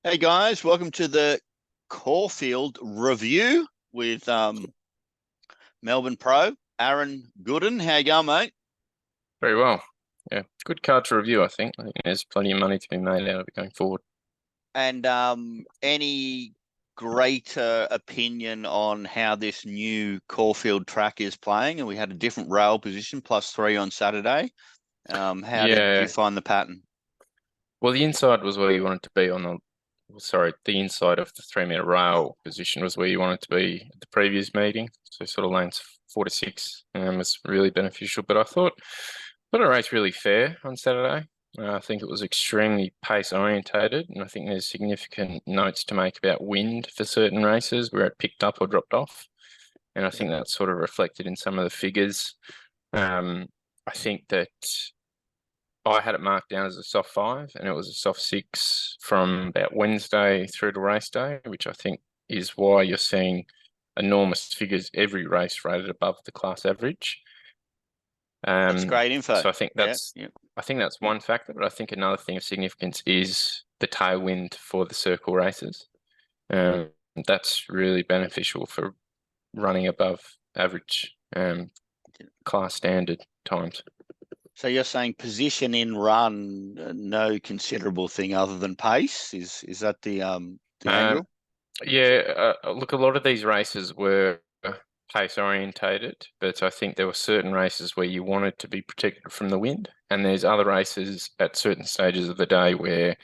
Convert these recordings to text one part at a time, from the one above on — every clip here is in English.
Hey guys, welcome to the Caulfield review with Melbourne Pro, Aaron Gooden. How you going, mate? Very well. Yeah, good card to review, I think. I think there's plenty of money to be made out of it going forward. And any greater opinion on how this new Caulfield track is playing? And we had a different rail position, +3 on Saturday. How did you Yeah, find the pattern? well, the inside was where you wanted to be on the inside of the 3 meter rail position was where you wanted to be at the previous meeting. So sort of lanes 4 to 6 was really beneficial. But I thought a race really fair on Saturday. I think it was extremely pace orientated, and I think there's significant notes to make about wind for certain races where it picked up or dropped off. And I Yeah. think that's sort of reflected in some of the figures. I think that I had it marked down as a soft 5, and it was a soft 6 from about Wednesday through to race day, which I think is why you're seeing enormous figures every race rated above the class average. That's great info. So I think Yeah, that's yeah. I think that's one factor, but I think another thing of significance is the tailwind for the circle races. Um, that's really beneficial for running above average class standard times. So you're saying position in run, no considerable thing other than pace? Is that the Um, angle? yeah, look, a lot of these races were pace orientated, but I think there were certain races where you wanted to be protected from the wind, and there's other races at certain stages of the day where,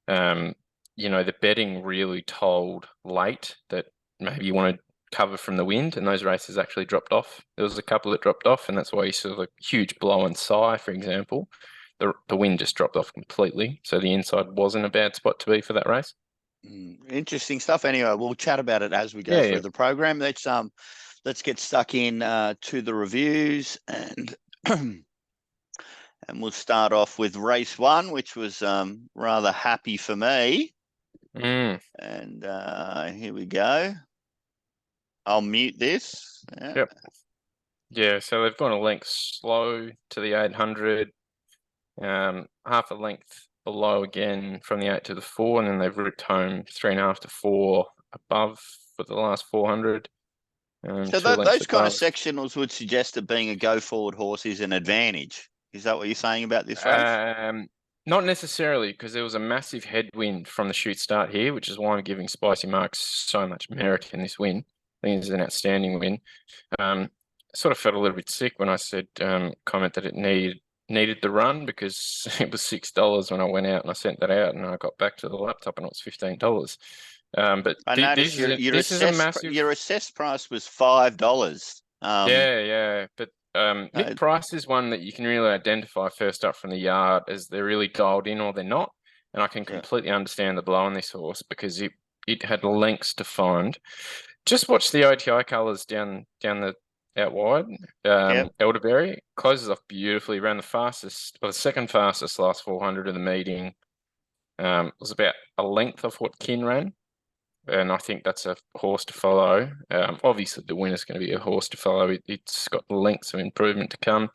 um, the betting really told late that maybe you want to cover from the wind, and those races actually dropped off. There was a couple that dropped off, and that's why you saw a huge blow and sigh, for example. The wind just dropped off completely, so the inside wasn't a bad spot to be for that race. Interesting stuff. Anyway, we'll chat about it as we go Yeah, through yeah. the program. Let's get stuck in to the reviews and and we'll start off with race one, which was rather happy for me. Mm, And here we go. I'll mute this. Yeah. yep. Yeah, so they've gone a length slow to the 800, half a length below again from the 8 to the 4, and then they've ripped home 3.5 to 4 above for the last 400, So 2 lengths those kind of above. sectionals would suggest that being a go forward horse is an advantage. Is that what you're saying about this race? Um, Not necessarily, because there was a massive headwind from the shoot start here, which is why I'm giving Spicy Marks so much merit in this win. I think it's an outstanding win. Um, Sort of felt a little bit sick when I said comment that it needed the run because it was $6 when I went out and I sent that out and I got back to the laptop and it was $15. But I th noticed this is a massive. your assessed price was $5. Yeah. But Uh, mid price is one that you can really identify first up from the yard as they're really dialed in or they're not. And I can yeah, completely understand the blow on this horse because it had lengths to find. Just watch the OTI colours down the out wide. yep. Elderberry closes off beautifully. Ran the fastest, or the second fastest last 400 of the meeting. It was about a length of what Kin ran, and I think that's a horse to follow. Obviously, the winner's going to be a horse to follow. It's got lengths of improvement to come.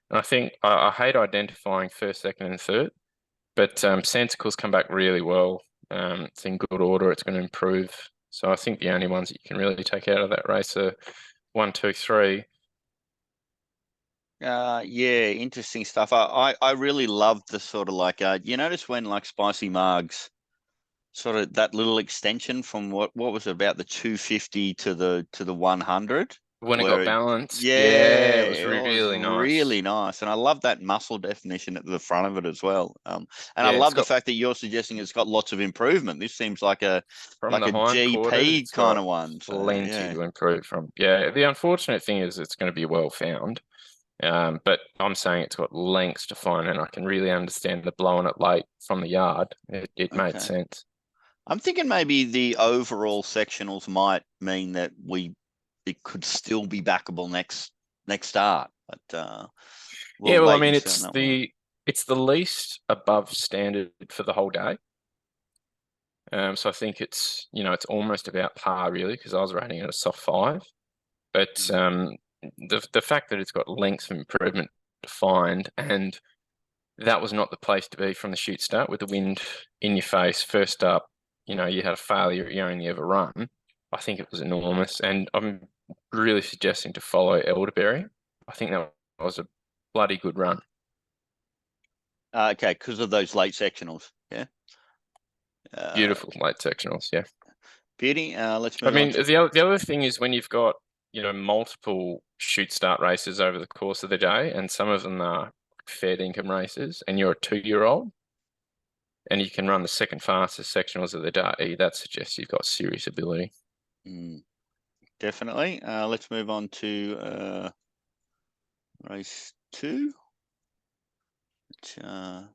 And I think I hate identifying first, second, and third, but Santical's come back really well. It's in good order. It's going to improve. So I think the only ones that you can really take out of that race are 1, 2, 3. Yeah, interesting stuff. I really love the sort of like you notice when like Spicy Margs sort of that little extension from what was it, about the 250 to the 100 When it where got balanced, yeah, yeah, it was it was really really nice. nice. And I love that muscle definition at the front of it as well. And I Yeah, it's love the got fact that you're suggesting it's got lots of improvement. This seems from like the a hindquarters, GP it's kind got of one. So plenty yeah. to improve from. Yeah, the unfortunate thing is it's going to be well found. But I'm saying it's got lengths to find, and I can really understand the blowing it late from the yard. It made Okay. sense. I'm thinking maybe the overall sectionals might mean that we it could still be backable next start, but Yeah, we'll well, I wait mean, and see on that one. it's the least above standard for the whole day. So I think it's almost about par really because I was rating it a soft 5. But Mm. the fact that it's got lengths of improvement defined and that was not the place to be from the shoot start with the wind in your face first up. you know, you had a failure at your only ever run, I think it was enormous. And I'm really suggesting to follow Elderberry. I think that was a bloody good run. Okay, because of those late sectionals. Yeah. Beautiful late sectionals, yeah. Beauty. Let's I move on mean, to. the other thing is when you've got, you know, multiple shoot start races over the course of the day, and some of them are fair income races, and you're a 2-year-old, and you can run the second fastest sectionals of the day, that suggests you've got serious ability. Definitely. Let's move on to race 2, which I'll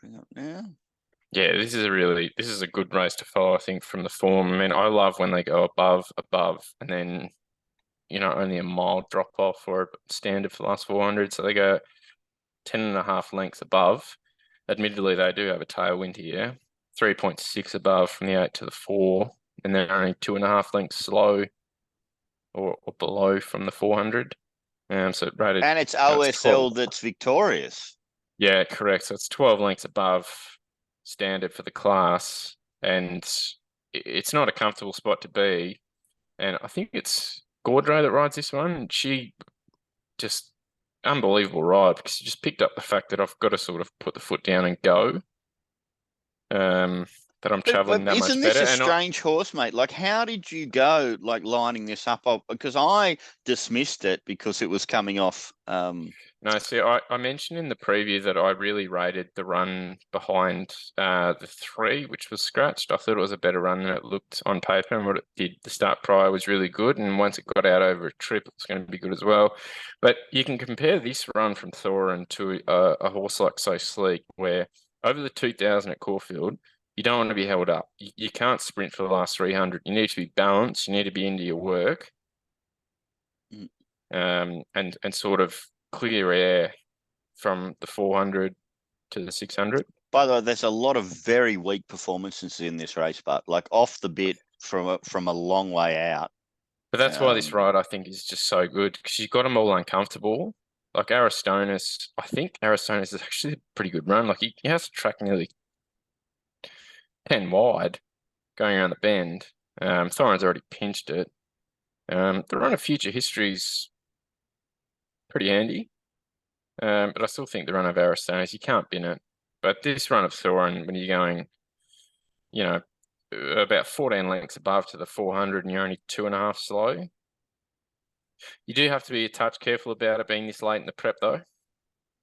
bring up now. Yeah, this is a good race to follow, I think, from the form. I mean, I love when they go above, and then, you know, only a mild drop off or standard for the last 400. So they go 10.5 lengths above. Admittedly, they do have a tailwind here, 3.6 above from the 8 to the 4, and then only 2.5 lengths slow or below from the 400. So rated, And it's you know, it's 12. OSL that's victorious. Yeah, correct. So it's 12 lengths above standard for the class, and it's not a comfortable spot to be. And I think it's Gordo that rides this one. She just unbelievable ride because she just picked up the fact that I've got to sort of put the foot down and go. That I'm traveling But that much isn't this better. a And strange horse, mate? Like, how did you go, like, lining this up? Because I dismissed it because it was coming off. no, see, I mentioned in the preview that I really rated the run behind the 3, which was scratched. I thought it was a better run than it looked on paper, and what it did the start prior was really good. And once it got out over a trip, it was going to be good as well. But you can compare this run from Thorin to a horse like So Sleek, where over the 2000 at Caulfield, you don't want to be held up. You can't sprint for the last 300. You need to be balanced. You need to be into your work, and sort of clear air from the 400 to the 600. By the way, there's a lot of very weak performances in this race, but like off the bit from a long way out. But that's why this ride, I think, is just so good because you've got them all uncomfortable. Like Aristonis, I think Aristonis is actually a pretty good run. Like he has to track nearly 10 wide going around the bend. Thorin's already pinched it. The run of Future History's pretty handy. But I still think the run of Aristonis, you can't bin it. But this run of Thorin, when you're going, you know, about 14 lengths above to the 400 and you're only 2.5 slow, you do have to be a touch careful about it being this late in the prep, though.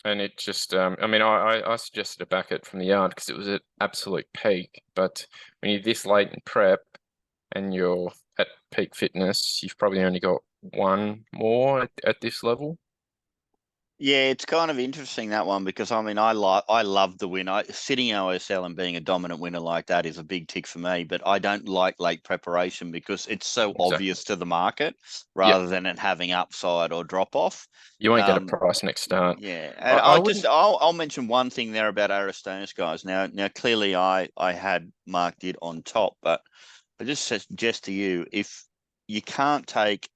And it just, I mean, I suggested to back it from the yard because it was at absolute peak. But when you're this late in prep and you're at peak fitness, you've probably only got one more at this level. Yeah, it's kind of interesting, that one, because I mean, I love the win. Sitting OSL and being a dominant winner like that is a big tick for me, but I don't like late preparation because it's so obvious to the market rather than it having upside or drop off. You won't get a price next start. Yeah, and I'll mention one thing there about Aristonis, guys. Now clearly I had marked it on top, but I just suggest to you, if you can't take,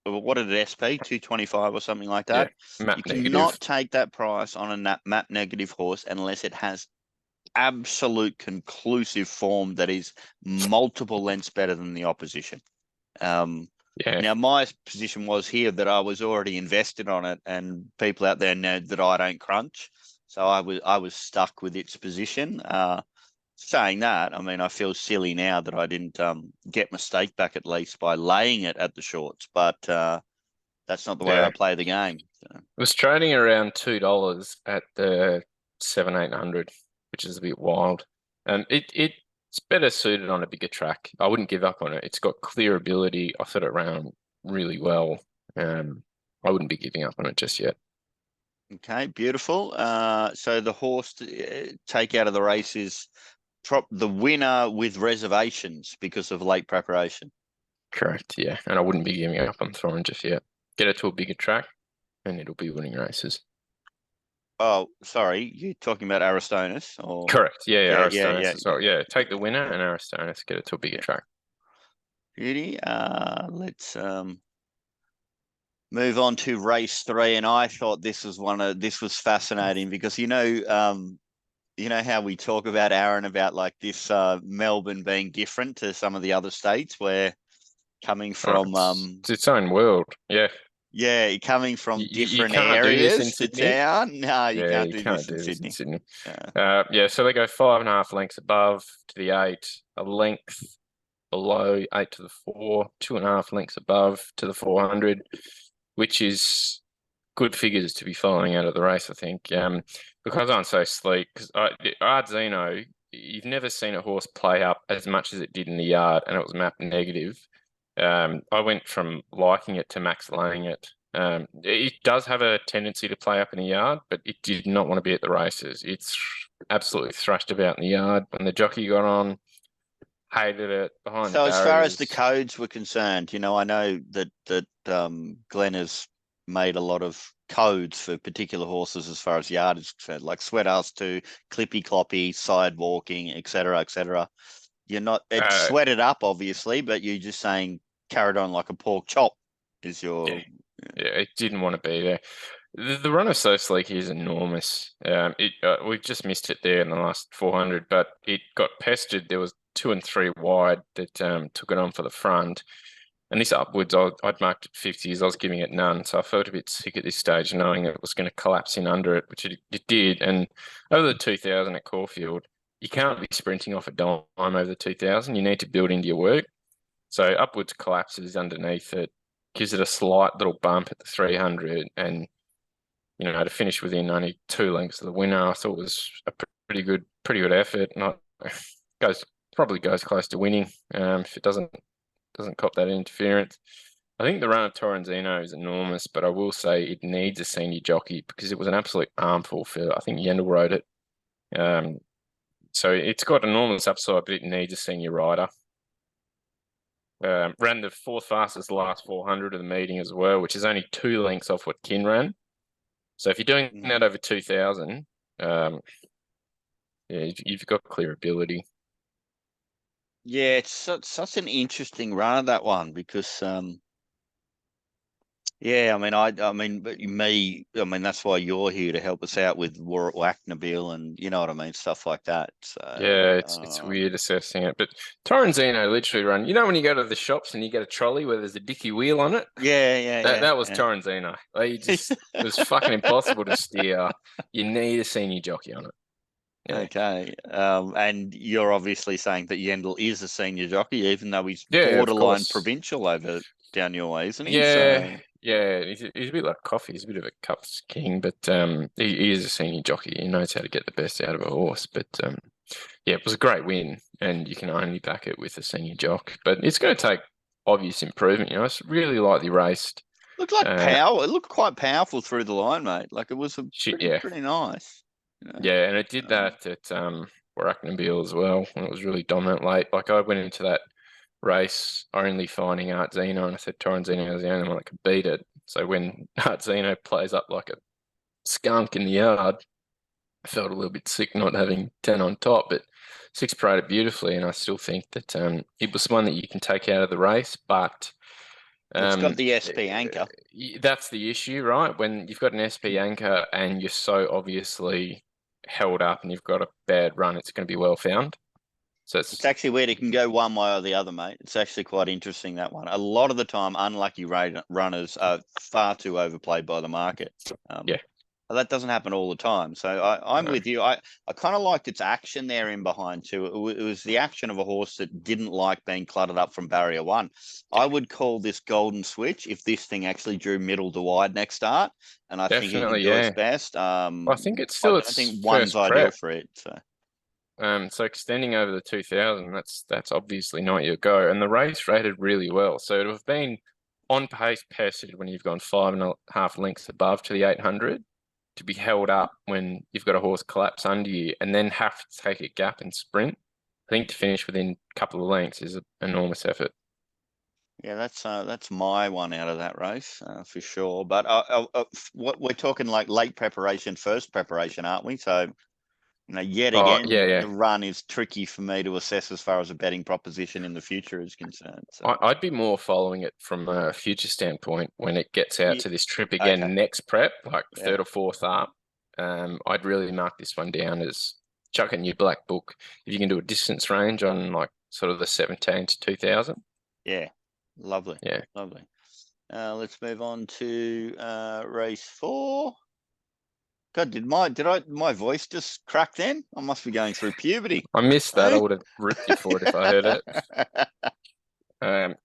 what did it SP 225 or something like that? Yeah, map You negative. cannot take that price on a map negative horse unless it has absolute conclusive form that is multiple lengths better than the opposition. Yeah. Now, my position was here that I was already invested on it, and people out there know that I don't crunch, so I was stuck with its position. Saying that, I mean, I feel silly now that I didn't get my stake back at least by laying it at the shorts, but that's not the way I play the game. So. It was trading around $2 at the 700-800, which is a bit wild. It's better suited on a bigger track. I wouldn't give up on it. It's got clear ability. I thought it ran really well. I wouldn't be giving up on it just yet. Okay, beautiful. So the horse to take out of the race is the winner with reservations because of late preparation. Correct, yeah. And I wouldn't be giving up on Thorin just yet. Get it to a bigger track, and it'll be winning races. Oh, sorry, you're talking about Aristonis, or correct? Yeah, Aristonis yeah. as well. Yeah, take the winner and Aristonis, get it to a bigger track. Beauty. Let's move on to race 3, and I thought this was fascinating because you know how we talk about Aaron about like this Melbourne being different to some of the other states where coming Oh, from it's its own world. Yeah. yeah, coming from You different can't do this in areas to Sydney. town. No, you Yeah, can't you do can't this in do this in Sydney. Sydney. Yeah. Yeah, so they go 5.5 lengths above to the 8, a length below 8 to the 4, 2.5 lengths above to the 400, which is good figures to be following out of the race, I think. Because I'm so sleek, because Ardzino, you've never seen a horse play up as much as it did in the yard, and it was map negative. I went from liking it to max laying it. It does have a tendency to play up in the yard, but it did not want to be at the races. It's absolutely thrashed about in the yard. When the jockey got on, hated it behind the So as far as the barriers. codes were concerned, you know, I know that Glenn has made a lot of codes for particular horses as far as yard is concerned, like sweat ass to clippy cloppy, side walking, etc., etc. You're not it's Uh, sweated up, obviously, but you're just saying carried on like a pork chop is yeah, your yeah, it didn't want to be there. The run of So Sleek is enormous. We've just missed it there in the last 400, but it got pestered. There was 2 and 3 wide that took it on for the front. And this upwards, I'd marked it 50s. I was giving it none. So I felt a bit sick at this stage, knowing that it was going to collapse in under it, which it did. And over the 2000 at Caulfield, you can't be sprinting off a dime over the 2000. You need to build into your work. So upwards collapses underneath it, gives it a slight little bump at the 300. And, to finish within only 2 lengths of the winner, I thought was a pretty good effort. Not probably goes close to winning if it doesn't cop that interference. I think the run of Torrenzino is enormous, but I will say it needs a senior jockey because it was an absolute armful for, I think Yendel wrote it. So it's got enormous upside, but it needs a senior rider. Ran the 4th fastest last 400 of the meeting as well, which is only 2 lengths off what Kin ran. So if you're doing that over 2000, yeah, you've got clear ability. yeah, it's such an interesting run of that one because yeah, I mean, but I mean, that's why you're here to help us out with Whacknabil and you know what I mean, stuff like that. So, Yeah, it's weird assessing it. But Torrenzino literally run. You know when you go to the shops and you get a trolley where there's a dicky wheel on it? yeah, yeah, yeah, That was yeah. Torrenzino. It was fucking impossible to steer. You need a senior jockey on it. Yeah. Okay. And you're obviously saying that Yendel is a senior jockey, even though he's Yeah, of borderline course. provincial over down your way, isn't he? Yeah, So yeah. He's a bit like Coffee. He's a bit of a cups king, but he is a senior jockey. He knows how to get the best out of a horse. But yeah, it was a great win, and you can only back it with a senior jock. But it's going to take obvious improvement. It's really lightly raced. looked like Uh, power. It looked quite powerful through the line, mate. Like it was a yeah, pretty nice. You know? yeah, and it did that at Warracknabeal as well when it was really dominant late. Like I went into that race only finding Art Zeno, and I said Torrenzino was the only one that could beat it. So when Art Zeno plays up like a skunk in the yard, I felt a little bit sick not having 10 on top, but 6 paraded beautifully, and I still think that it was one that you can take out of the race, but It's got um, the SP anchor. that's the issue, right? When you've got an SP anchor and you're so obviously held up and you've got a bad run, it's going to be well found. So It's actually weird. It can go one way or the other, mate. It's actually quite interesting, that one. A lot of the time, unlucky runners are far too overplayed by the market. yeah, That doesn't happen all the time. So I'm no, with you. I kind of liked its action there in behind too. It was the action of a horse that didn't like being cluttered up from barrier one. I would call this golden switch if this thing actually drew middle to wide next start, and I think he can definitely, do its yeah. best. I think it's I still don't its think one's first ideal prep. for it. So. So extending over the 2000, that's obviously not your go. And the race rated really well. So to have been on pace pestered when you've gone 5.5 lengths above to the 800, to be held up when you've got a horse collapse under you and then have to take a gap and sprint, I think to finish within a couple of lengths is an enormous effort. Yeah, that's my one out of that race for sure. But what we're talking like late preparation, first preparation, aren't we? So yet Oh, yeah, again, yeah. the run is tricky for me to assess as far as a betting proposition in the future is concerned. So I'd be more following it from a future standpoint when it gets out yeah, to this trip okay, again next prep, like yeah, 3rd or 4th up. I'd really mark this one down as chuck in your black book if you can do a distance range on like sort of the 17 to 2000. Yeah, lovely. Yeah. Lovely. Let's move on to race 4. God, did my voice just crack then? I must be going through puberty. I missed that. I Hey? would have ripped you for it if I heard it.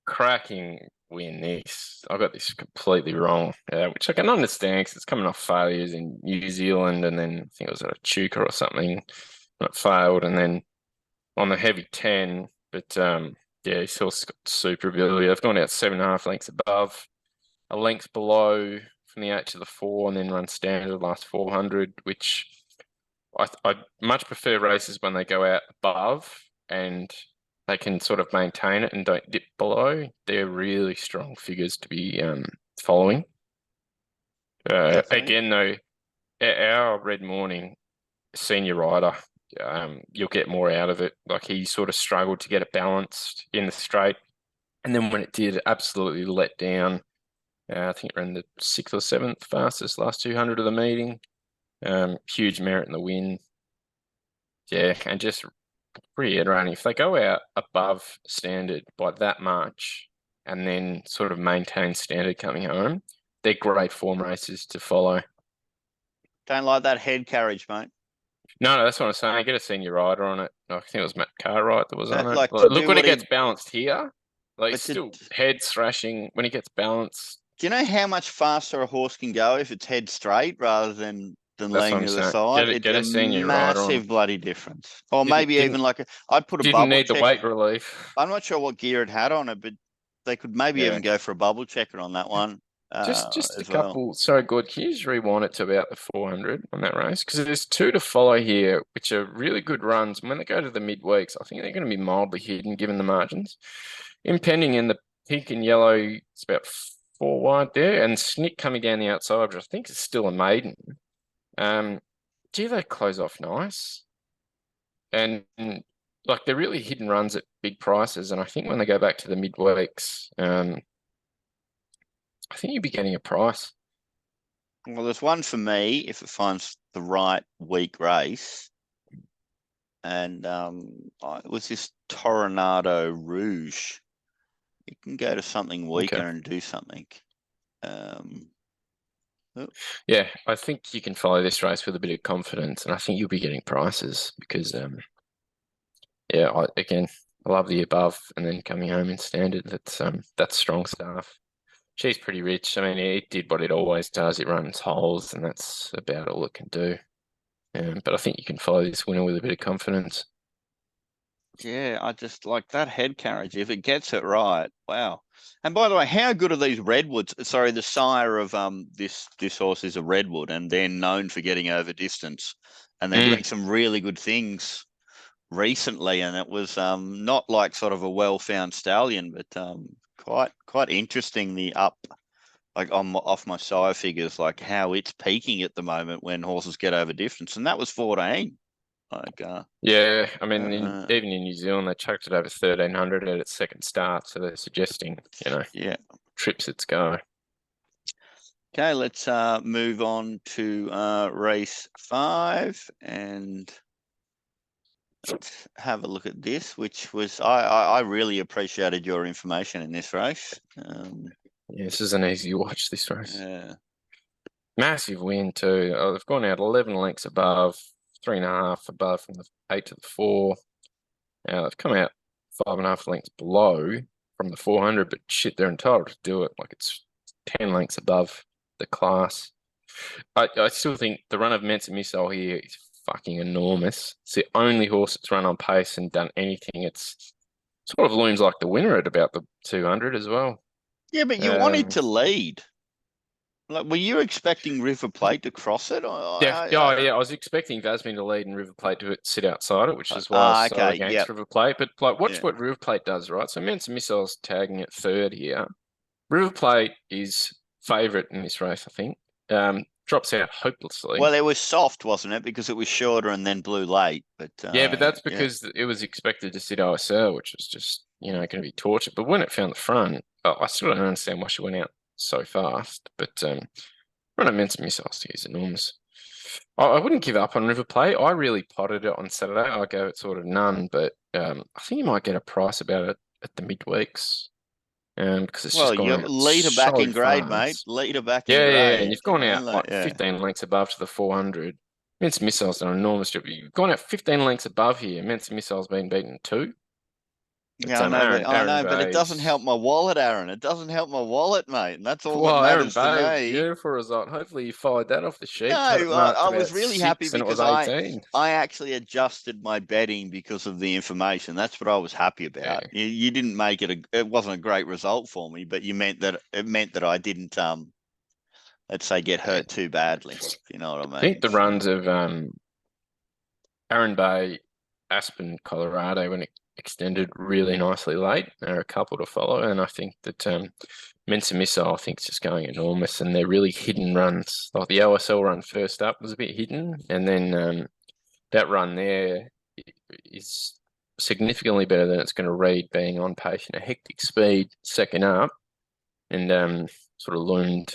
Cracking win this. I got this completely wrong, which I can understand because it's coming off failures in New Zealand, and then I think it was at a Chuka or something, and it failed, and then on the heavy 10. But yeah, he's still got super ability. I've gone out 7.5 lengths above, a length below from the 8 to the 4, and then run standard last 400, which I much prefer races when they go out above and they can sort of maintain it and don't dip below. They're really strong figures to be following. Again, though, our Red Morning senior rider, you'll get more out of it. Like he sort of struggled to get it balanced in the straight, and then when it did, absolutely let down. I think it ran the 6th or 7th fastest last 200 of the meeting. Huge merit in the win. Yeah, and just reiterating, if they go out above standard by that much and then sort of maintain standard coming home, they're great form races to follow. Don't like that head carriage, mate. No, that's what I'm saying. Get a senior rider on it. I think it was Matt Cartwright that was on it. Like, Look when it gets balanced here. Like but still head thrashing when he gets balanced. Do you know how much faster a horse can go if it's head straight rather than That's laying what to I'm the saying. side? Get a It's a senior rider on. massive bloody difference. Or Didn't- maybe even like I'd put a Didn't bubble need the check. weight relief. I'm not sure what gear it had on it, but they could maybe Yeah. even go for a bubble checker on that one. Just a as well. couple. Sorry, good. Can you just rewind it to about the 400 on that race? Because there's 2 to follow here, which are really good runs. When they go to the midweeks, I think they're going to be mildly hidden given the margins. Impending in the pink and yellow, it's about 4 wide there, and Snick coming down the outside, which I think is still a maiden. Gee, they close off nice, and like they're really hidden runs at big prices. And I think when they go back to the midweeks, I think you'd be getting a price. Well, there's one for me if it finds the right week race. And it was this Toronado Rouge. You can go to something weaker and do something. Yeah, I think you can follow this race with a bit of confidence, and I think you'll be getting prices because, yeah, I love the above and then coming home in standard. That's strong stuff. She's pretty rich. I mean, it did what it always does. It runs holes, and that's about all it can do. But I think you can follow this winner with a bit of confidence. Yeah, I just like that head carriage. If it gets it right, wow. And by the way, how good are these redwoods? Sorry, the sire of this horse is a redwood, and they're known for getting over distance, and they're doing some really good things recently. And it was not like sort of a well-found stallion, but quite interesting. The up like off my sire figures, like how it's peaking at the moment when horses get over distance, and that was 14. Yeah, I mean, even in New Zealand, they chucked it over 1,300 at its second start, so they're suggesting, yeah, trips its go. Okay, let's move on to race 5, and let's have a look at this, which was I really appreciated your information in this race. Yeah, this is an easy watch, this race. Yeah. Massive win too. They've gone out 11 lengths above, 3.5 above from the 8 to the 4. Now they've come out 5.5 lengths below from the 400, but shit, they're entitled to do it. Like it's 10 lengths above the class. I still think the run of Mensa Missile here is fucking enormous. It's the only horse that's run on pace and done anything. It's sort of looms like the winner at about the 200 as well. Yeah, but you wanted to lead. Like, were you expecting River Plate to cross it? Yeah, I was expecting Vasmin to lead and River Plate to sit outside it, which is why I was so against River Plate. But like, watch what River Plate does, right? So Mensa Missile's tagging at 3rd here. River Plate is favourite in this race, I think. Drops out hopelessly. Well, it was soft, wasn't it? Because it was shorter and then blew late. But yeah, but that's because it was expected to sit OSL, which was just going to be torture. But when it found the front, I still don't understand why she went out so fast. But run of Mensa Missiles is enormous. I wouldn't give up on River Plate. I really potted it on Saturday. I gave it sort of none, but I think you might get a price about it at the midweeks. Because it's Well, just you're gone out leader back so in grade, mate. fast. Leader back in Yeah, and grade. you've gone You know, out like yeah. 15 lengths above to the 400. Men's Missile's done an enormous job. You've gone out 15 lengths above here. Men's Missile's been beaten 2. It's Yeah, I Aaron know, but it doesn't help Bay's. my wallet, Aaron. It doesn't help my wallet, mate, and that's all that Well, Aaron matters to Bay, me. beautiful result. Hopefully you followed that off the No, sheet. Had it marked I about was really happy 6 and it was because 18. I actually adjusted my betting because of the information. That's what I was happy about. Yeah. You didn't make it it wasn't a great result for me, but it meant that I didn't let's say get Yeah. hurt too badly. You know what I I think mean? the So, runs of Aaron Bay, Aspen, Colorado, when it extended really nicely late. There are a couple to follow, and I think that Mensa Missile, I think, is just going enormous, and they're really hidden runs. Like the OSL run first up was a bit hidden, and then that run there is significantly better than it's going to read, being on pace in a hectic speed second up, and sort of loomed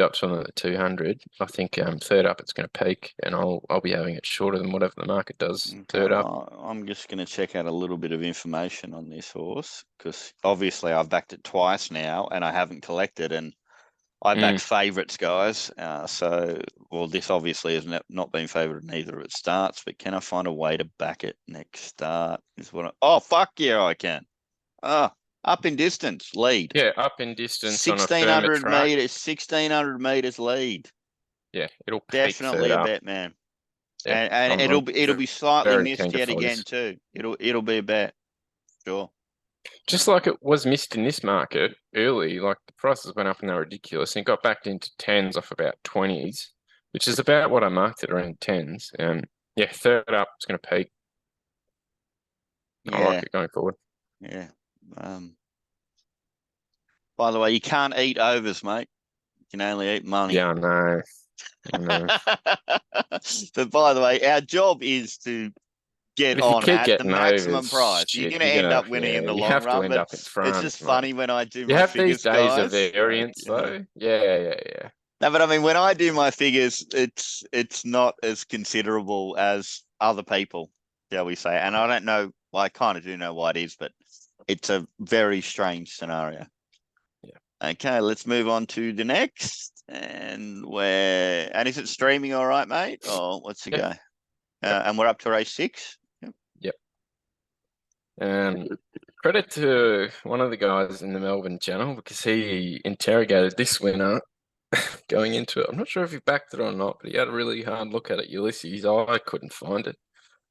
up to the 200. I think third up it's going to peak, and I'll be having it shorter than whatever the market does okay, third up. I'm just going to check out a little bit of information on this horse because obviously I've backed it twice now and I haven't collected, and I backed favourites, guys. Well, this obviously has not been favoured in either of its starts, but can I find a way to back it next start? Oh, fuck yeah, I can. Oh, up in distance, lead. Yeah, up in distance on a firmer 1600 track. meters, 1600 meters lead. Yeah, it'll peak Definitely third a up. bet, man. Yeah, And I'm it'll be slightly very keen missed to yet follow again this. too. It'll be a bet, sure. Just like it was missed in this market early, like the prices went up and they were ridiculous, and it got backed into tens off about 20s, which is about what I marked it, around tens. Yeah, third up, it's going to peak. I like Yeah, it going forward. yeah. By the way, you can't eat overs, mate. You can only eat money. Yeah, I know. I know. But by the way, our job is to get If you on keep at the getting maximum overs, price. You're shit, going to end up winning yeah, in the you long have to run, end but up in it's front, just mate. funny when I do You my have these figures, days of guys. variance, though. Yeah. No, but I mean, when I do my figures, it's not as considerable as other people, shall we say? And I don't know. Well, I kind of do know why it is, but it's a very strange scenario. Yeah. Okay, let's move on to the next. And is it streaming all right, mate? Or what's the go? And we're up to race 6. Yep. Credit to one of the guys in the Melbourne channel because he interrogated this winner going into it. I'm not sure if he backed it or not, but he had a really hard look at it. Ulysses, I couldn't find it.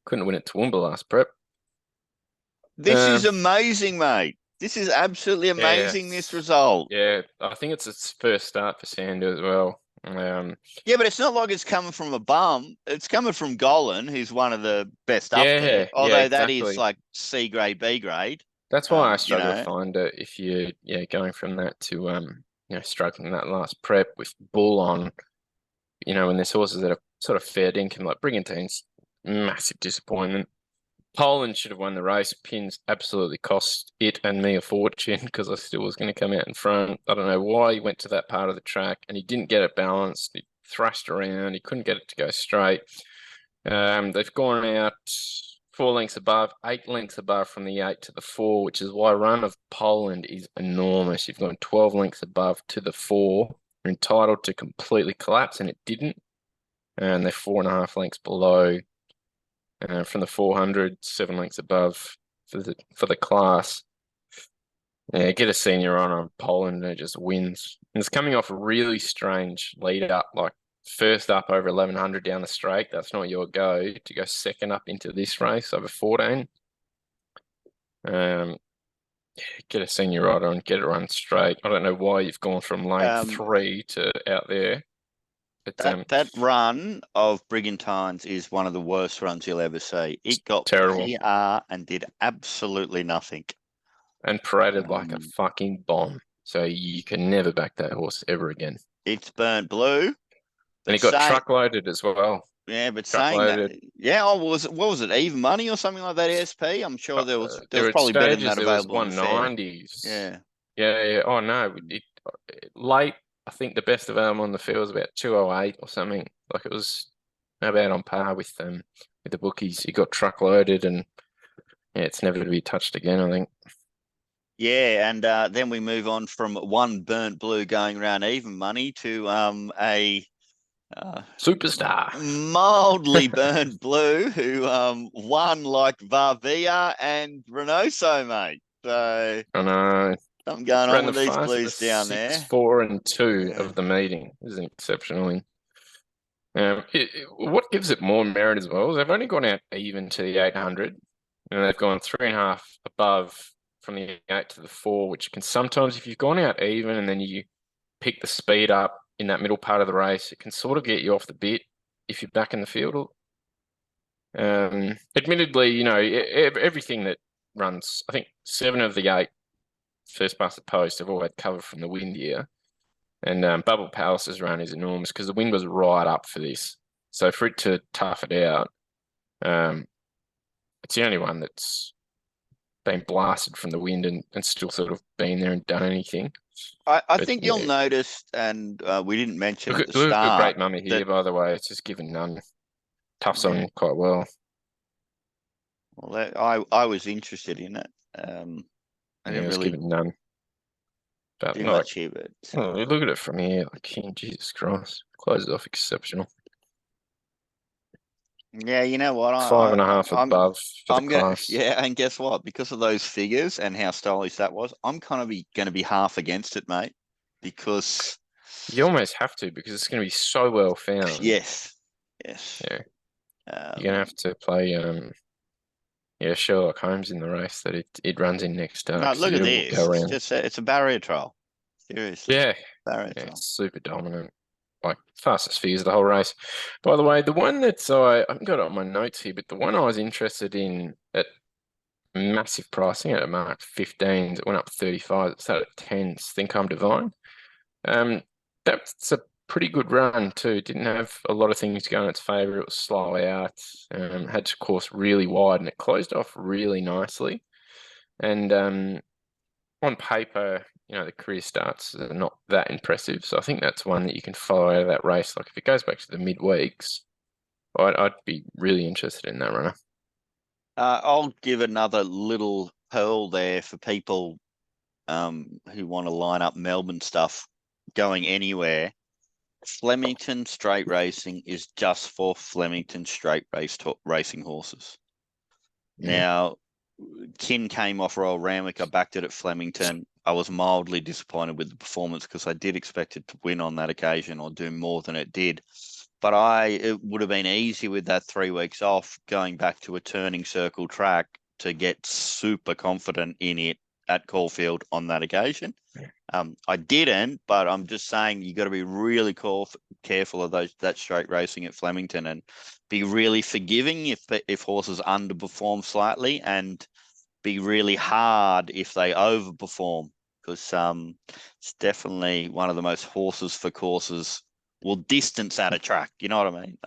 Couldn't win at Toowoomba last prep. This is amazing, mate. This is absolutely amazing, this result. Yeah, I think it's its first start for Sander as well. Yeah, but it's not like it's coming from a bum. It's coming from Golan, who's one of the best up there. Yeah, Although that is exactly. like C grade, B grade. That's why I You struggle to know, find it if you're going from that to struggling that last prep with Bull on, when there's horses that are sort of fair income, like Brigantine's massive disappointment. Poland should have won the race. Pins absolutely cost it and me a fortune because I still was going to come out in front. I don't know why he went to that part of the track and he didn't get it balanced. He thrashed around. He couldn't get it to go straight. They've gone out 4 lengths above, 8 lengths above from the 8 to the 4, which is why run of Poland is enormous. You've gone 12 lengths above to the 4. You're entitled to completely collapse, and it didn't. And they're 4.5 lengths below from the 400, 7 lengths above for the class. Yeah, get a senior on Poland and it just wins. And it's coming off a really strange lead up, like first up over 1100 down the straight. That's not your go to go second up into this race over 14. Get a senior rider and get it run straight. I don't know why you've gone from lane 3 to out there. But, that run of Brigantines is one of the worst runs you'll ever see. It got terrible. PR and did absolutely nothing. And paraded like a fucking bomb. So you can never back that horse ever again. It's burnt blue. And it got truckloaded as well. Yeah, but saying that, what was it, even money or something like that, ESP? I'm sure there was probably better than that available in the fair. 190s. Yeah. Yeah. Oh, no. Late, I think the best available on the field was about 208 or something. Like it was about on par with the bookies. He got truckloaded, and yeah, it's never to be touched again, I think. Yeah, and then we move on from one burnt blue going around even money to a Superstar. mildly burnt blue who won like Varvia and Renoso, mate. So I know. something going on Ran the with these blues fastest down 6, there. 4, and 2 Yeah. of the meeting. This is exceptionally. What gives it more merit as well is they've only gone out even to the 800, and they've gone 3.5 above from the 8 to the 4, which can sometimes, if you've gone out even and then you pick the speed up in that middle part of the race, it can sort of get you off the bit if you're back in the field. Admittedly, everything that runs, I think 7 of the 8 first past the post have all had cover from the wind here. And Bubble Palace's run is enormous because the wind was right up for this. So for it to tough it out, it's the only one that's been blasted from the wind and still sort of been there and done anything. I think you'll notice, and we didn't mention at the Look at start. Great Mummy here, by the way. It's just given none. Toughs on quite well. Well, I was interested in it. I didn't really given none. But do much here, but look at it from here. Like, Jesus Christ. Closes off exceptional. yeah, you know what? 5.5 above for the class. Yeah, and guess what? Because of those figures and how stylish that was, I'm kind of going to be half against it, mate. Because you almost have to, because it's going to be so well found. Yes. Yeah. You're going to have to play Sherlock Holmes in the race that it runs in next start. No, look at this. It's a barrier trial. Seriously. Yeah. Barrier trial. It's super dominant. Like fastest figures the whole race. By the way, the one that I haven't got it on my notes here, but the one I was interested in at massive pricing at mark 15s, it went up 35. It's at 10s. Think I'm Divine. That's a pretty good run too. Didn't have a lot of things going in its favour. It was slow out. Had to course really wide, and it closed off really nicely. And on paper, the career starts are not that impressive. So I think that's one that you can follow out of that race. Like if it goes back to the midweeks, I'd be really interested in that runner. I'll give another little pearl there for people who want to line up Melbourne stuff going anywhere. Flemington Straight Racing is just for Flemington Straight racing horses. Now, Kin came off Royal Randwick. I backed it at Flemington. I was mildly disappointed with the performance because I did expect it to win on that occasion or do more than it did. But it would have been easy with that 3 weeks off going back to a turning circle track to get super confident in it at Caulfield on that occasion. I didn't, but I'm just saying you got to be really careful of that straight racing at Flemington and be really forgiving if horses underperform slightly, and be really hard if they overperform, because it's definitely one of the most horses for courses will distance at a track. You know what I mean?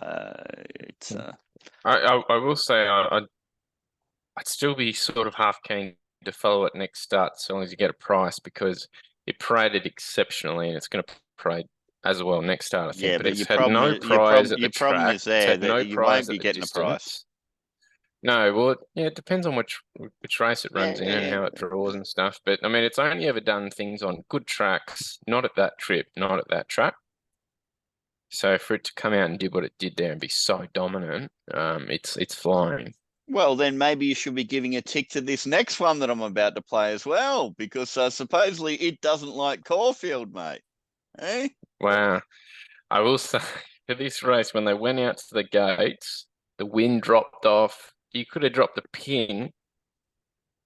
I will say I'd still be sort of half keen to follow it next start as long as you get a price, because it paraded exceptionally and it's going to parade as well next start, I think. Yeah, but but it's had no prize at the track. Your problem is there that you won't be getting a price. No, well, it depends on which race it runs in and how it draws and stuff. But I mean, it's only ever done things on good tracks, not at that trip, not at that track. So for it to come out and do what it did there and be so dominant, it's flying. Well, then maybe you should be giving a tick to this next one that I'm about to play as well, because supposedly it doesn't like Caulfield, mate. Eh? Wow. I will say, for this race, when they went out to the gates, the wind dropped off. You could have dropped a pin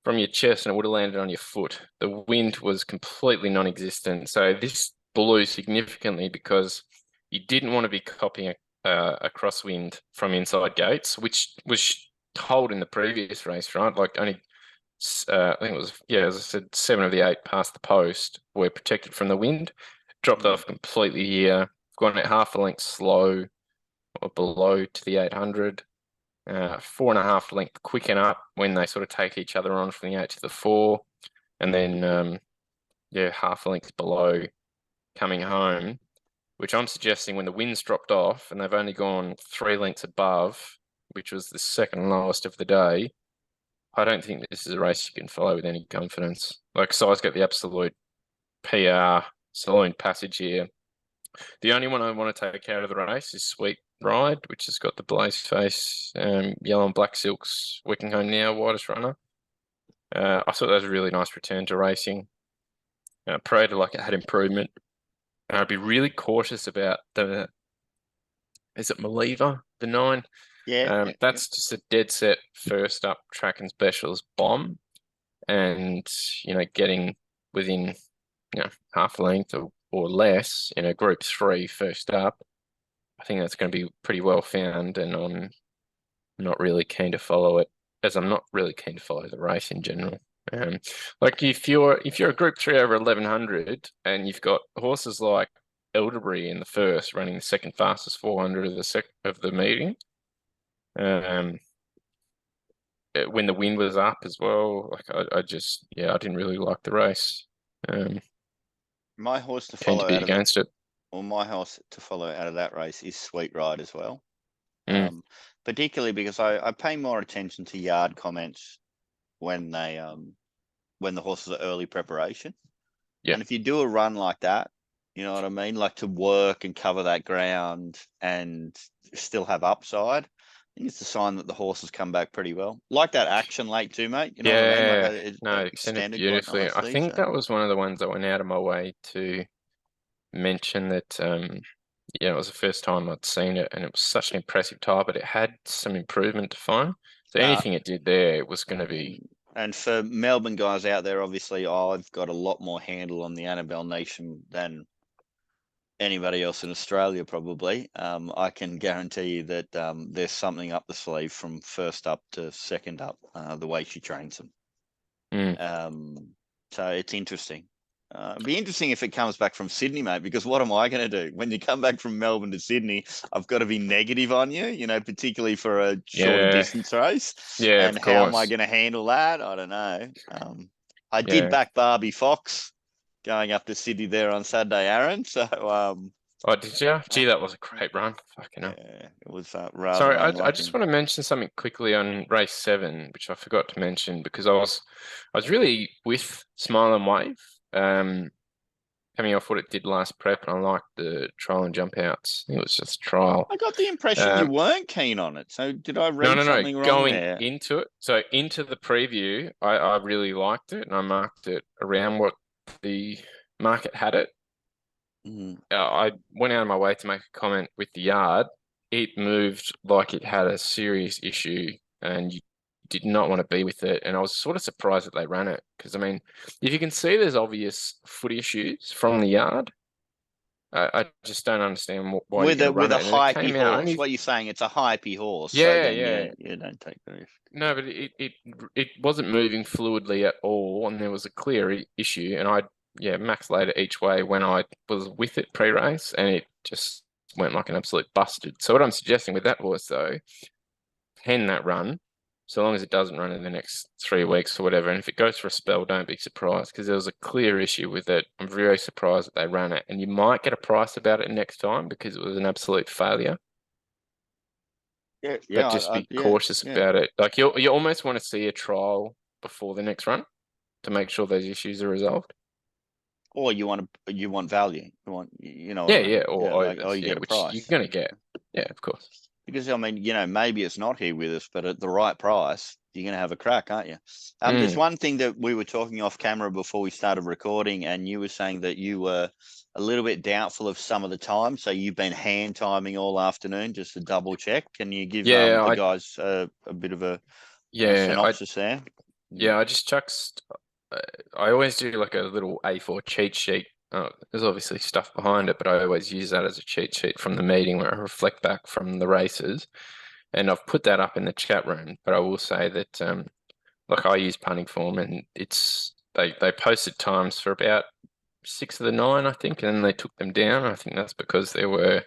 from your chest and it would have landed on your foot. The wind was completely non-existent. So this blew significantly because you didn't want to be copying a crosswind from inside gates, which was told in the previous race, right? Like only, I think it was, as I said, 7 of the 8 past the post were protected from the wind. Dropped off completely here. Gone at half a length slow or below to the 800. 4.5 length quicken up when they sort of take each other on from the 8 to the 4. And then, half a length below coming home. which I'm suggesting when the wind's dropped off and they've only gone 3 lengths above, which was the second lowest of the day, I don't think this is a race you can follow with any confidence. Like, Si's got the absolute PR saloon passage here. The only one I want to take out of the race is Sweet Ride, which has got the blaze face, yellow and black silks, Wicking Home Now, widest runner. I thought that was a really nice return to racing. Paraded like it had improvement. And I'd be really cautious about is it Maliva, the 9? Yeah. That's just a dead set first up track and specials bomb. And, getting within, half length or less, group 3 first up. I think that's going to be pretty well found, and I'm not really keen to follow it, as I'm not really keen to follow the race in general. Like if you're a Group 3 over 1100 and you've got horses like Elderberry in the first running the second fastest 400 of the meeting, when the wind was up as well, like I didn't really like the race. My horse to Keen to follow be out of that. against it. Well, my horse to follow out of that race is Sweet Ride as well. Mm. Particularly because I pay more attention to yard comments when they when the horses are early preparation. Yeah. And if you do a run like that, you know what I mean? Like to work and cover that ground and still have upside, I think it's a sign that the horses come back pretty well. Like that action late too, mate. You know what I mean? Like it extended beautifully. I think that was one of the ones I went out of my way to mention that it was the first time I'd seen it, and it was such an impressive tire, but it had some improvement to find. So anything it did there was going to be. And for Melbourne guys out there, obviously, I've got a lot more handle on the Annabelle Nation than anybody else in Australia, probably. I can guarantee you that there's something up the sleeve from first up to second up, the way she trains them. So it's interesting. It'd be interesting if it comes back from Sydney, mate, because what am I going to do? When you come back from Melbourne to Sydney, I've got to be negative on you, particularly for a shorter distance race. Yeah, and of how am course. I going to handle that? I don't know. I did back Barbie Fox going up to Sydney there on Saturday, Aaron. So, oh, did you? Gee, that was a great run. Fucking hell. Yeah, it was rather Sorry, unlucky. I just want to mention something quickly on race 7, which I forgot to mention because I was really with Smile and Wave, coming off what it did last prep, and I liked the trial and jump outs. I think it was just trial. I got the impression you weren't keen on it. So did I read something wrong going there? into it, so into the preview, I really liked it, and I marked it around what the market had it. I went out of my way to make a comment with the yard. It moved like it had a serious issue, and you did not want to be with it. And I was sort of surprised that they ran it because, I mean, if you can see there's obvious foot issues from the yard, I just don't understand why with you're a going to run it. And it hypey came out horse. only... What you're saying? It's a hypey horse. Yeah, so then yeah. You don't take the risk. No, but it wasn't moving fluidly at all, and there was a clear issue. And I max laid it each way when I was with it pre-race, and it just went like an absolute busted. So what I'm suggesting with that horse, though, pen that run, so long as it doesn't run in the next 3 weeks or whatever. And if it goes for a spell, don't be surprised because there was a clear issue with it. I'm very surprised that they ran it, and you might get a price about it next time because it was an absolute failure. Yeah, But just be cautious about it. Like you almost want to see a trial before the next run to make sure those issues are resolved. Or you want value. You want or you get a price. You're going to get. Yeah, of course. Because, I mean, maybe it's not here with us, but at the right price, you're going to have a crack, aren't you? There's one thing that we were talking off camera before we started recording, and you were saying that you were a little bit doubtful of some of the time. So you've been hand timing all afternoon just to double check. Can you give the guys a bit of a synopsis there? Yeah, I just chucks. I always do like a little A4 cheat sheet. There's obviously stuff behind it, but I always use that as a cheat sheet from the meeting where I reflect back from the races. And I've put that up in the chat room, but I will say that I use punting form, and they posted times for about 6 of the 9, I think, and then they took them down. I think that's because there were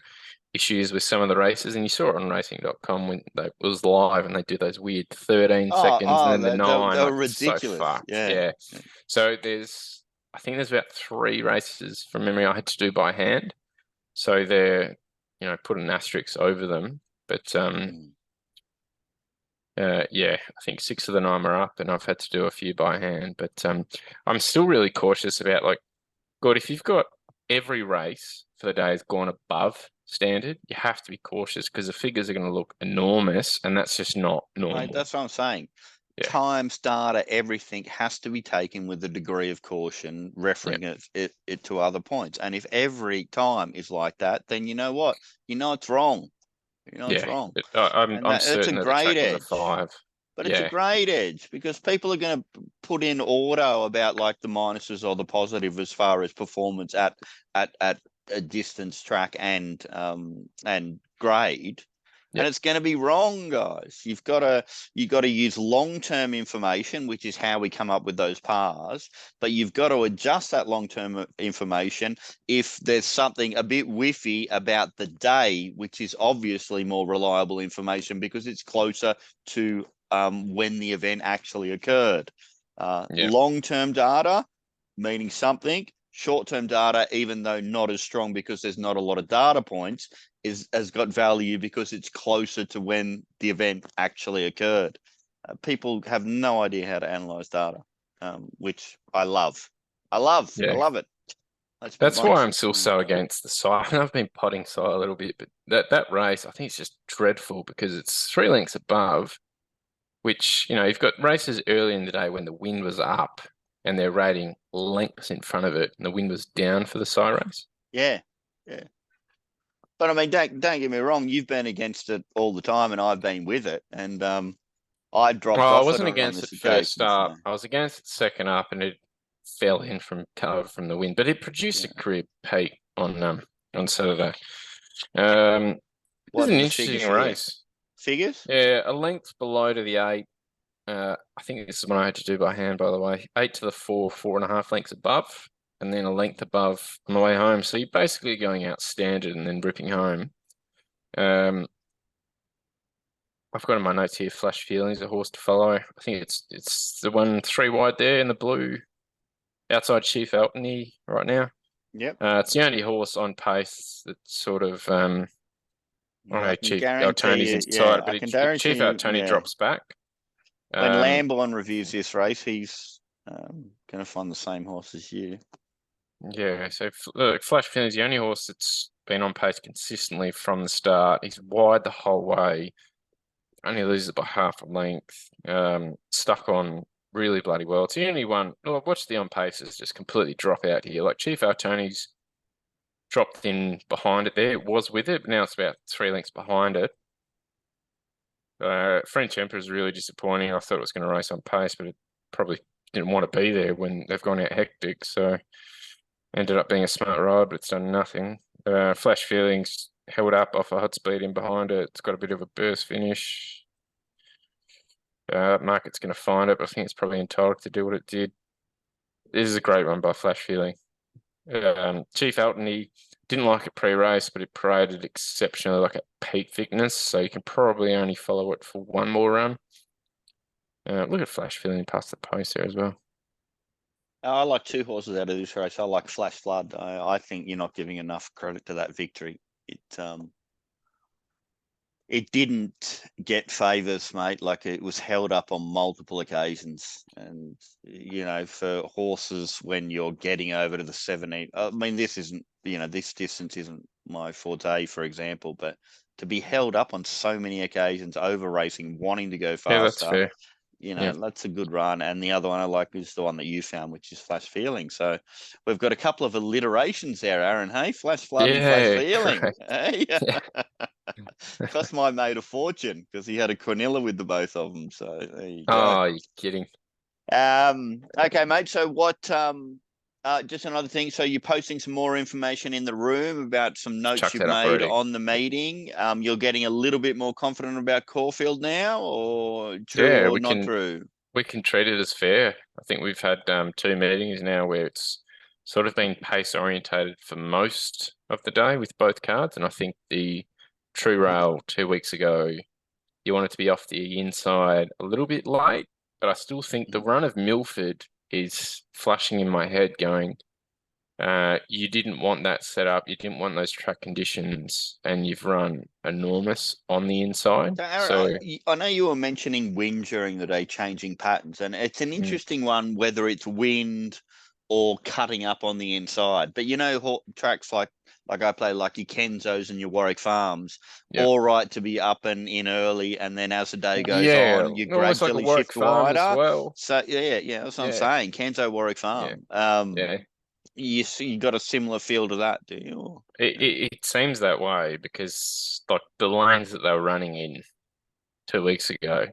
issues with some of the races, and you saw it on racing.com when it was live, and they do those weird 13 seconds and then the 9. They were ridiculous. So fucked. Yeah. So I think there's about 3 races from memory I had to do by hand. So they're, put an asterisk over them. But yeah, I think 6 of the 9 are up, and I've had to do a few by hand. But I'm still really cautious about, like, God, if you've got every race for the day has gone above standard, you have to be cautious because the figures are going to look enormous, and that's just not normal. Mate, that's what I'm saying. Yeah. Times, data, everything has to be taken with a degree of caution, referring it to other points. And if every time is like that, then you know what? You know it's wrong. You know it's Yeah, wrong. I'm And it's a certain that the great track was a edge. 5. But it's a Yeah, great edge because people are going to put in auto about like the minuses or the positive as far as performance at a distance track and grade. yeah, And it's going to be wrong, guys. You've got to use long-term information, which is how we come up with those pars. But you've got to adjust that long-term information if there's something a bit whiffy about the day, which is obviously more reliable information because it's closer to when the event actually occurred. yeah, Long-term data meaning something. Short-term data, even though not as strong because there's not a lot of data points, has got value because it's closer to when the event actually occurred. People have no idea how to analyze data, which I love. I love yeah. it. That's why I'm still so against the side. I've been potting side a little bit, but that race, I think it's just dreadful because it's 3 lengths above, which, you've got races early in the day when the wind was up and they're rating lengths in front of it and the wind was down for the side race. Yeah, yeah. But I mean, don't get me wrong. You've been against it all the time, and I've been with it. And I dropped Well, I off it wasn't on against this it first occasion. up. So. I was against it second up, and it fell in from cover from the wind, but it produced a career peak on Saturday. This is What an are the interesting figures here? race. Figures? Yeah, a length below to the 8. I think this is what I had to do by hand, by the way. 8 to the 4, 4.5 lengths above, and then a length above on the way home. So you're basically going out standard and then ripping home. I've got in my notes here, Flash Feelings, a horse to follow. I think it's the one 3 wide there in the blue, outside Chief Eltony right now. Yep. It's the only horse on pace that sort of, I don't know, Chief Tony's inside, but I can Chief guarantee you, Tony drops back. When Lamborn reviews this race, he's going to find the same horse as you. Yeah, so look, Flash Feelings, the only horse that's been on pace consistently from the start. He's wide the whole way. Only loses by half a length. Stuck on really bloody well. It's the only one. Look, watch the on paces just completely drop out here. Like Chief Tony's dropped in behind it there. It was with it, but now it's about 3 lengths behind it. French Emperor is really disappointing. I thought it was going to race on pace, but it probably didn't want to be there when they've gone out hectic. So ended up being a smart ride, but it's done nothing. Flash Feelings held up off a hot speed in behind it. It's got a bit of a burst finish. Market's going to find it, but I think it's probably entitled to do what it did. This is a great run by Flash Feeling. Chief Elton, he didn't like it pre-race, but it paraded exceptionally like at peak thickness, so you can probably only follow it for one more run. Look at Flash Feeling past the post there as well. I like 2 horses out of this race. I like Flash Flood. I think you're not giving enough credit to that victory. It didn't get favours, mate. Like it was held up on multiple occasions. And, for horses, when you're getting over to the 17, I mean, this isn't, this distance isn't my forte, for example, but to be held up on so many occasions, over racing, wanting to go faster. Yeah, that's fair. That's a good run. And the other one I like is the one that you found, which is Flash Feeling. So we've got a couple of alliterations there, Aaron. Hey, Flash Flood and Flash Feeling. Hey, cost my mate a fortune because he had a Cornilla with the both of them. So there you go. Oh, you're kidding. Okay, mate. So what? Just another thing. So you're posting some more information in the room about some notes you've made on the meeting. You're getting a little bit more confident about Caulfield now, or true or not true? We can treat it as fair. I think we've had 2 meetings now where it's sort of been pace orientated for most of the day with both cards, and I think the True Rail 2 weeks ago, you wanted to be off the inside a little bit late, but I still think the run of Milford is flashing in my head going, You didn't want that setup. You didn't want those track conditions, and you've run enormous on the inside. So, Aaron, So I know you were mentioning wind during the day, changing patterns, and it's an interesting one whether it's wind or cutting up on the inside. But tracks like I play, like your Kenzos and your Warwick Farms, yeah, all right to be up and in early, and then as the day goes yeah, on, you almost like a gradually Warwick shift Farms as wider. well. So yeah, that's what I'm Yeah, saying. Kenzo Warwick yeah, Farm. yeah. You got a similar feel to that, do you? Or, It seems that way because like the lanes that they were running in 2 weeks ago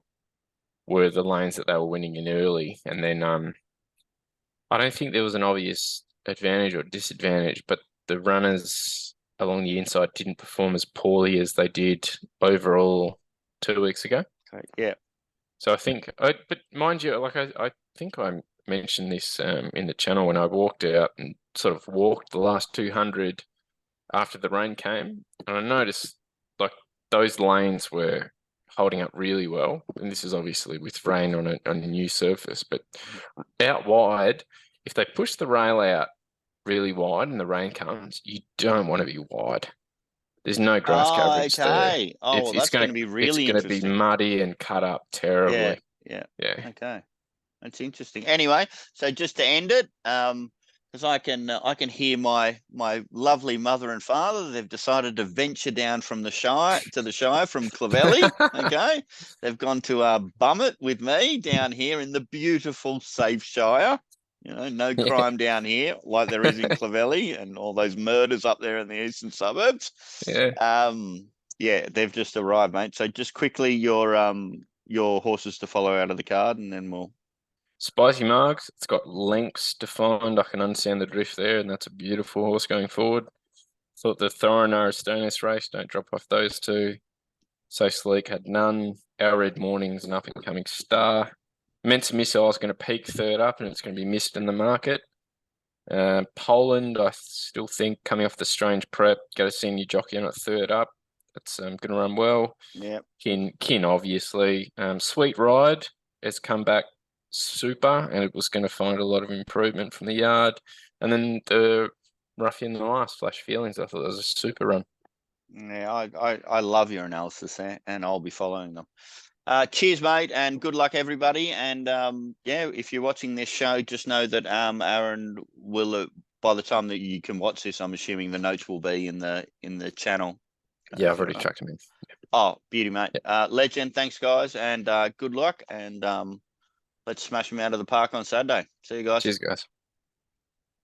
were the lanes that they were winning in early, and then I don't think there was an obvious advantage or disadvantage, but the runners along the inside didn't perform as poorly as they did overall 2 weeks ago. okay, yeah. So I think, but mind you, like I think I mentioned this in the channel when I walked out and sort of walked the last 200 after the rain came, and I noticed like those lanes were holding up really well. And this is obviously with rain on a new surface, but out wide, if they push the rail out really wide and the rain comes, you don't want to be wide. There's no grass Oh, coverage there. okay. Oh, well, It's that's going gonna to be it's really gonna be interesting. muddy and cut up Yeah, terribly. yeah. Yeah. Okay, that's interesting. Anyway, so just to end it, because I can hear my lovely mother and father. They've decided to venture down from the Shire from Clovelly. Okay, they've gone to bum it with me down here in the beautiful, safe Shire. No Yeah. crime down here like there is in Clovelly and all those murders up there in the eastern suburbs. Yeah. Yeah, they've just arrived, mate. So just quickly your horses to follow out of the card, and then we'll. Spicy marks. It's got lengths defined. I can understand the drift there, and that's a beautiful horse going forward. Thought the Thoronar Stonehouse race, don't drop off those two. So Sleek had none. Our Red Morning's an up and coming star. Mensa Missile is going to peak third up, and it's going to be missed in the market. Poland, I still think coming off the strange prep, got a senior jockey on at third up. That's going to run well. Yeah. Kin obviously. Sweet Ride has come back super, and it was going to find a lot of improvement from the yard. And then the Ruffian the Last, Flash Feelings, I thought that was a super run. Yeah, I love your analysis there, and I'll be following them. Cheers, mate, and good luck, everybody. And yeah, if you're watching this show, just know that Aaron will, by the time that you can watch this, I'm assuming the notes will be in the channel. Yeah, I've already chucked him in. Oh, beauty, mate. Yeah. Legend. Thanks, guys, and good luck. And let's smash them out of the park on Saturday. See you guys. Cheers, guys.